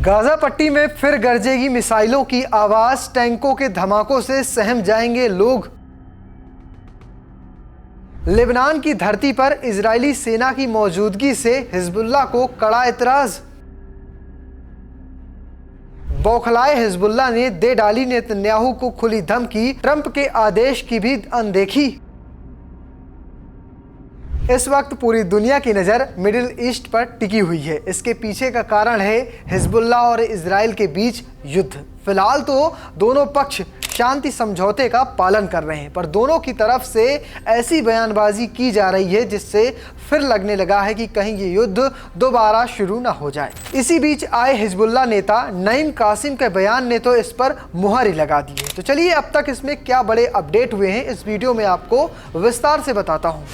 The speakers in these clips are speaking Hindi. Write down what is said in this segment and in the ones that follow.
गाजा पट्टी में फिर गरजेगी मिसाइलों की आवाज, टैंकों के धमाकों से सहम जाएंगे लोग। लेबनान की धरती पर इजरायली सेना की मौजूदगी से हिजबुल्लाह को कड़ा एतराज। बौखलाए हिजबुल्लाह ने दे डाली नेतन्याहू को खुली धमकी, ट्रंप के आदेश की भी अनदेखी। इस वक्त पूरी दुनिया की नज़र मिडिल ईस्ट पर टिकी हुई है। इसके पीछे का कारण है हिजबुल्लाह और इजराइल के बीच युद्ध। फिलहाल तो दोनों पक्ष शांति समझौते का पालन कर रहे हैं, पर दोनों की तरफ से ऐसी बयानबाजी की जा रही है जिससे फिर लगने लगा है कि कहीं ये युद्ध दोबारा शुरू ना हो जाए। इसी बीच आए हिजबुल्लाह नेता नईम कासिम के बयान ने तो इस पर मुहर ही लगा दी है। तो चलिए अब तक इसमें क्या बड़े अपडेट हुए हैं, इस वीडियो में आपको विस्तार से बताता हूँ।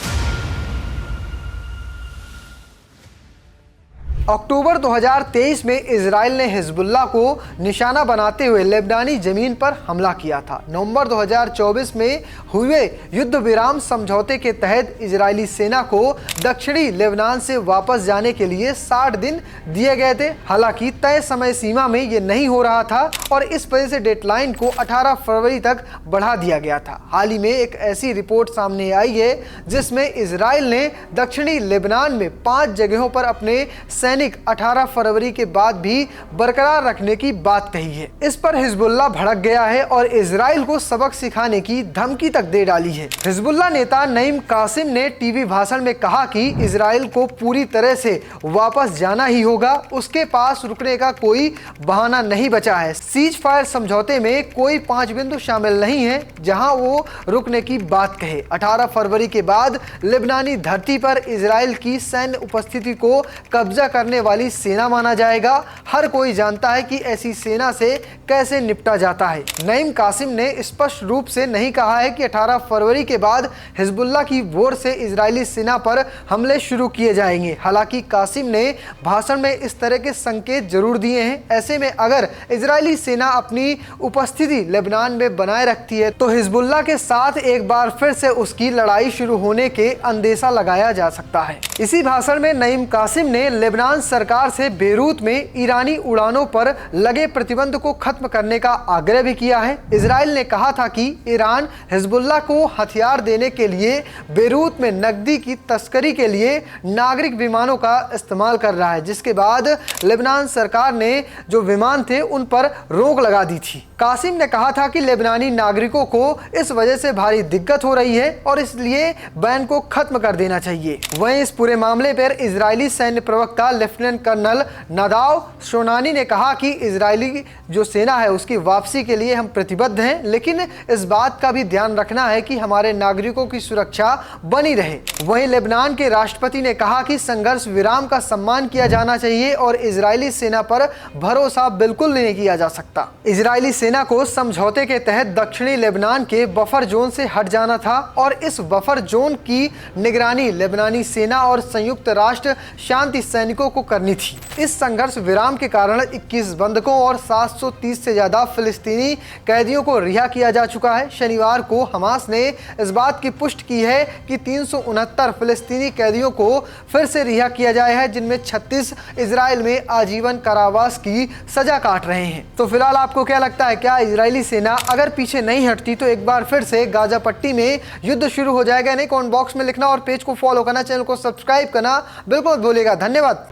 अक्टूबर 2023 में इजराइल ने हिजबुल्लाह को निशाना बनाते हुए लेबनानी जमीन पर हमला किया था। नवंबर 2024 में हुए युद्ध विराम समझौते के तहत इजरायली सेना को दक्षिणी लेबनान से वापस जाने के लिए 60 दिन दिए गए थे। हालांकि तय समय सीमा में ये नहीं हो रहा था और इस वजह से डेडलाइन को 18 फरवरी तक बढ़ा दिया गया था। हाल ही में एक ऐसी रिपोर्ट सामने आई है जिसमें इजराइल ने दक्षिणी लेबनान में 5 जगहों पर अपने सैनिक 18 फरवरी के बाद भी बरकरार रखने की बात कही है। इस पर हिजबुल्लाह भड़क गया है और इजराइल को सबक सिखाने की धमकी तक दे डाली है। हिजबुल्लाह नेता नईम कासिम ने टीवी भाषण में कहा कि इजराइल को पूरी तरह से वापस जाना ही होगा, उसके पास रुकने का कोई बहाना नहीं बचा है। सीज फायर समझौते में कोई 5 बिंदु शामिल नहीं है जहां वो रुकने की बात कहे। 18 फरवरी के बाद लेबनानी धरती पर इजराइल की सैन्य उपस्थिति को कब्जा करने वाली सेना माना जाएगा। हर कोई जानता है कि ऐसी सेना से कैसे निपटा जाता है। नईम कासिम ने स्पष्ट रूप से नहीं कहा है कि 18 फरवरी के बाद हिजबुल्लाह की ओर से इजरायली सेना पर हमले शुरू किए जाएंगे। हालांकि कासिम ने भाषण में इस तरह के संकेत जरूर दिए हैं। ऐसे में अगर इजरायली सेना अपनी उपस्थिति लेबनान में बनाए रखती है तो हिजबुल्लाह के साथ एक बार फिर से उसकी लड़ाई शुरू होने के अंदेशा लगाया जा सकता है। इसी भाषण में नईम कासिम ने लेबनान सरकार से बेरूत में ईरानी उड़ानों पर लगे प्रतिबंध को खत्म करने का आग्रह भी किया है। इजराइल ने कहा था कि ईरान हिजबुल्लाह को हथियार देने के लिए बेरूत में नकदी की तस्करी के लिए नागरिक विमानों का इस्तेमाल कर रहा है, जिसके बाद लेबनान सरकार ने जो विमान थे उन पर रोक लगा दी थी। कासिम ने कहा था कि लेबनानी नागरिकों को इस वजह से भारी दिक्कत हो रही है और इसलिए बैन को खत्म कर देना चाहिए। वहीं इस पूरे मामले पर इजरायली सैन्य प्रवक्ता लेफ्टिनेंट कर्नल नदाव शोनानी ने कहा कि इजरायली जो सेना है उसकी वापसी के लिए हम प्रतिबद्ध हैं, लेकिन इस बात का भी ध्यान रखना है कि हमारे नागरिकों की सुरक्षा बनी रहे। वहीं लेबनान के राष्ट्रपति ने कहा कि संघर्ष विराम का सम्मान किया जाना चाहिए और इजरायली सेना पर भरोसा बिल्कुल नहीं किया जा सकता। इजरायली सेना को समझौते के तहत दक्षिणी लेबनान के बफर जोन से हट जाना था और इस बफर जोन की निगरानी लेबनानी सेना और संयुक्त राष्ट्र शांति सैनिकों को करनी थी। इस संघर्ष विराम के कारण 21 बंधकों और 730 से ज्यादा फिलिस्तीनी कैदियों को रिहा किया जा चुका है। शनिवार को हमास ने इस बात की पुष्टि की है कि 369 फिलिस्तीनी कैदियों को फिर से रिहा किया जाए है, जिनमें 36 इजराइल में आजीवन कारावास की सजा काट रहे हैं। तो फिलहाल आपको क्या लगता है, क्या इजरायली सेना अगर पीछे नहीं हटती तो एक बार फिर से गाजा पट्टी में युद्ध शुरू हो जाएगा? नहीं, कमेंट बॉक्स में लिखना और पेज को फॉलो करना, चैनल को सब्सक्राइब करना बिल्कुल मत भूलिएगा। धन्यवाद।